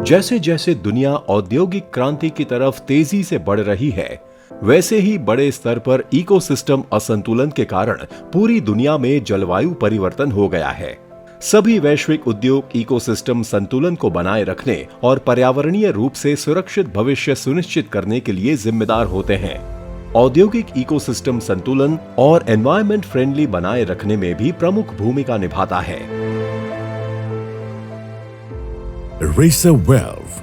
जैसे जैसे दुनिया औद्योगिक क्रांति की तरफ तेजी से बढ़ रही है, वैसे ही बड़े स्तर पर इकोसिस्टम असंतुलन के कारण पूरी दुनिया में जलवायु परिवर्तन हो गया है। सभी वैश्विक उद्योग इकोसिस्टम संतुलन को बनाए रखने और पर्यावरणीय रूप से सुरक्षित भविष्य सुनिश्चित करने के लिए जिम्मेदार होते हैं। औद्योगिक इकोसिस्टम संतुलन और एनवायरनमेंट फ्रेंडली बनाए रखने में भी प्रमुख भूमिका निभाता है। Eraser Valve।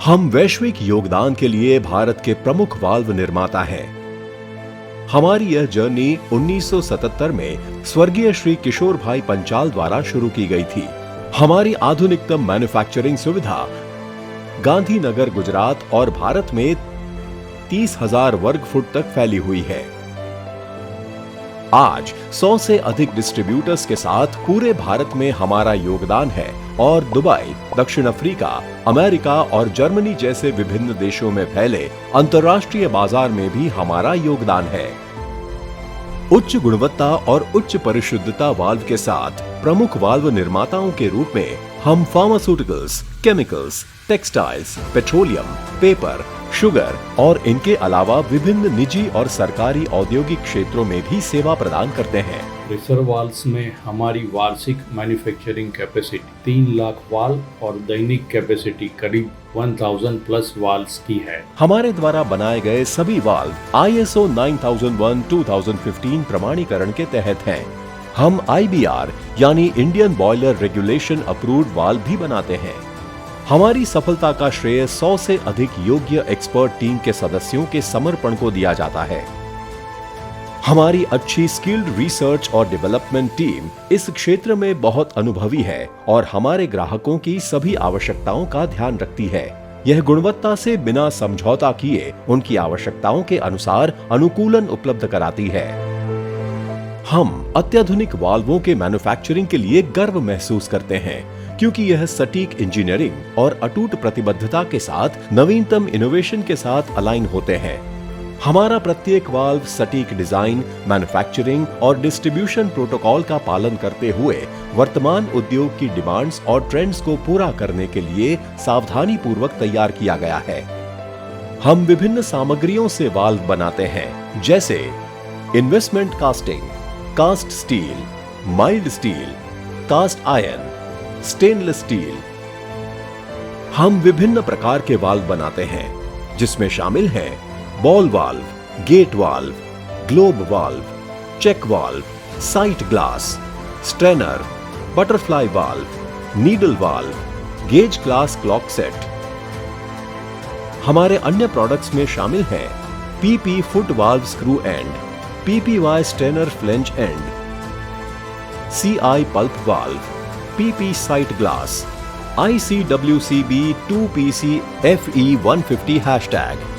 हम वैश्विक योगदान के लिए भारत के प्रमुख वाल्व निर्माता हैं। हमारी यह जर्नी 1977 में स्वर्गीय श्री किशोर भाई पंचाल द्वारा शुरू की गई थी। हमारी आधुनिकतम मैन्युफैक्चरिंग सुविधा गांधीनगर, गुजरात और भारत में 30,000 वर्ग फुट तक फैली हुई है। आज 100 से अधिक डिस्ट्रीब्यूटर्स के साथ पूरे भारत में हमारा योगदान है और दुबई, दक्षिण अफ्रीका, अमेरिका और जर्मनी जैसे विभिन्न देशों में फैले अंतर्राष्ट्रीय बाजार में भी हमारा योगदान है। उच्च गुणवत्ता और उच्च परिशुद्धता वाल्व के साथ प्रमुख वाल्व निर्माताओं के रूप में हम pharmaceuticals, chemicals, textiles, petroleum, paper, sugar और इनके अलावा विभिन्न निजी और सरकारी औद्योगिक क्षेत्रों में भी सेवा प्रदान करते हैं। रेसर वाल्व्स में हमारी वार्षिक मैन्युफैक्चरिंग कैपेसिटी 3 लाख वाल्व और दैनिक कैपेसिटी करीब 1000 प्लस वाल्व्स की है। हमारे द्वारा बनाए गए सभी वाल्व ISO 9001:2015 प्रमाणीकरण के तहत हैं। हम IBR यानी Indian boiler regulation approved valve भी बनाते हैं। हमारी सफलता का श्रेय 100 से अधिक योग्य एक्सपर्ट टीम के सदस्यों के समर्पण को दिया जाता है। हमारी अच्छी स्किल्ड रिसर्च और डेवलपमेंट टीम इस क्षेत्र में बहुत अनुभवी है और हमारे ग्राहकों की सभी आवश्यकताओं का ध्यान रखती है। यह गुणवत्ता से बिना समझौता किए उनकी आवश्यकताओं के अनुसार अनुकूलन उपलब्ध कराती है। हम अत्याधुनिक वाल्वों के मैन्युफैक्चरिंग के लिए गर्व महसूस करते हैं, क्योंकि यह सटीक इंजीनियरिंग और अटूट प्रतिबद्धता के साथ नवीनतम इनोवेशन के साथ अलाइन होते हैं। हमारा प्रत्येक वाल्व सटीक डिजाइन, मैन्युफैक्चरिंग और डिस्ट्रीब्यूशन प्रोटोकॉल का पालन करते हुए वर्तमान उद्योग की डिमांड्स और ट्रेंड्स को पूरा करने के लिए सावधानी पूर्वक तैयार किया गया है। हम विभिन्न सामग्रियों से वाल्व बनाते हैं, जैसे investment casting, cast steel, mild steel, cast iron, stainless steel. हम विभिन्न प्रकार के वाल्व बनाते हैं, जिसमें शामिल हैं ball valve, gate valve, globe valve, check valve, sight glass, strainer, butterfly valve, needle valve, gauge class clock set. हमारे अन्य प्रोडक्ट्स में शामिल हैं PP foot valve screw end, PPY strainer flange end, CI pulp valve, PP sight glass, ICWCB 2PC FE150 hashtag.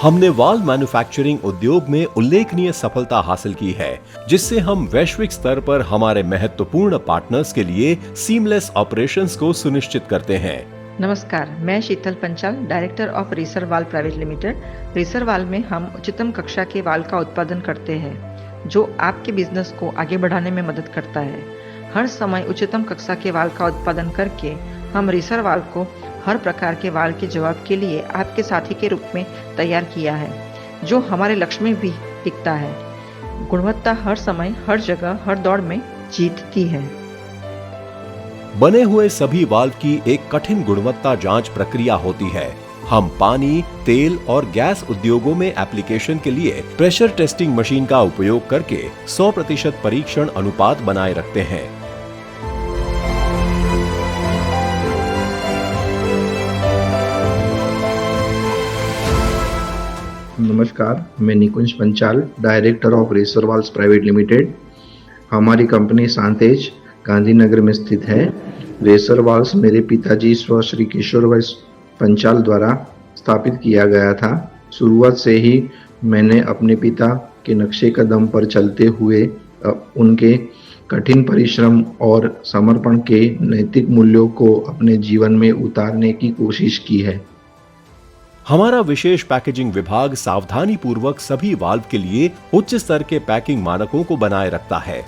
हमने valve manufacturing उद्योग में उल्लेखनीय सफलता हासिल की है, जिससे हम वैश्विक स्तर पर हमारे महत्वपूर्ण पार्टनर्स के लिए सीमलेस ऑपरेशंस को सुनिश्चित करते हैं। नमस्कार, मैं Sheetal Panchal, director of Racer Valve private limited. Racer Valve में हम उच्चतम कक्षा के वाल्व का उत्पादन करते हैं, जो आपके बिजनेस को आगे बढ़ाने में मदद करता है। हर समय उच्चतम कक्षा के वाल्व का उत्पादन करके हम रेसर वाल्व को हर प्रकार के वाल्व के जवाब के लिए आपके साथी के रूप में तैयार किया है, जो हमारे लक्ष्य में भी टिकता है। गुणवत्ता हर समय, हर जगह, हर दौड़ में जीतती है। बने हुए सभी वाल्व की एक कठिन गुणवत्ता जांच प्रक्रिया होती है। हम पानी, तेल और गैस उद्योगों में एप्लीकेशन के लिए प्रेशर टेस्टिंग मशीन का उपयोग करके 100% परीक्षण अनुपात बनाए रखते हैं। नमस्कार, मैं Nikunj Panchal, director of Racer Valves private limited. हमारी कंपनी सांतेज, गांधीनगर में स्थित है। रेसर वाल्व्स मेरे पिताजी स्व श्री किशोर भाई पंचाल द्वारा स्थापित किया गया था। शुरुआत से ही मैंने अपने पिता के नक्शे कदम पर चलते हुए उनके कठिन परिश्रम और समर्पण के नैतिक मूल्यों को अपने जीवन में उतारने की कोशिश की है। हमारा विशेष पैकेजिंग विभाग सावधानी पूर्वक सभी वाल्व के लिए उच्च स्तर के पैकिंग मानकों को बनाए रखता है।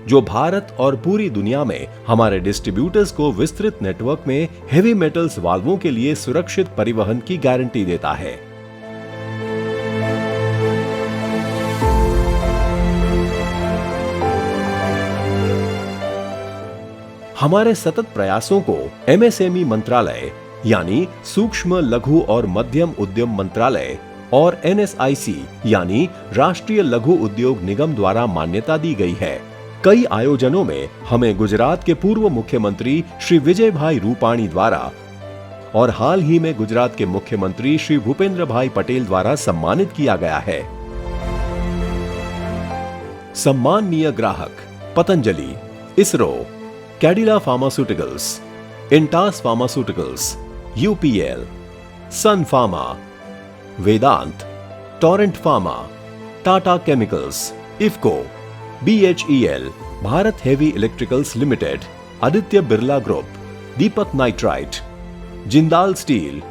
जो भारत और पूरी दुनिया में हमारे डिस्ट्रीब्यूटर्स को विस्तृत नेटवर्क में हेवी मेटल्स वाल्वों के लिए सुरक्षित परिवहन की गारंटी देता है। हमारे सतत प्रयासों को एमएसएमई मंत्रालय यानी सूक्ष्म लघु और मध्यम उद्यम मंत्रालय और एनएसआईसी यानी राष्ट्रीय लघु उद्योग निगम द्वारा मान्यता दी गई है। कई आयोजनों में हमें गुजरात के पूर्व मुख्यमंत्री श्री विजय भाई रूपाणी द्वारा और हाल ही में गुजरात के मुख्यमंत्री श्री भूपेंद्र भाई पटेल द्वारा सम्मानित किया गया है। सम्माननीय ग्राहक Patanjali, ISRO, Cadila pharmaceuticals, Intas pharmaceuticals, UPL, Sun Pharma, Vedanta, Torrent Pharma, Tata chemicals, IFFCO, BHEL, Bharat heavy electricals limited, Aditya Birla group, Deepak nitrite, Jindal steel,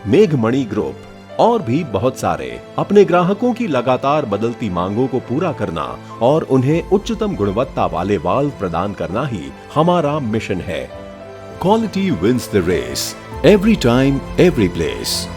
मेघमणि ग्रुप और भी बहुत सारे अपने ग्राहकों की लगातार बदलती मांगों को पूरा करना और उन्हें उच्चतम गुणवत्ता वाले वाल्व प्रदान करना ही हमारा मिशन है। Quality wins the race, every time, every place.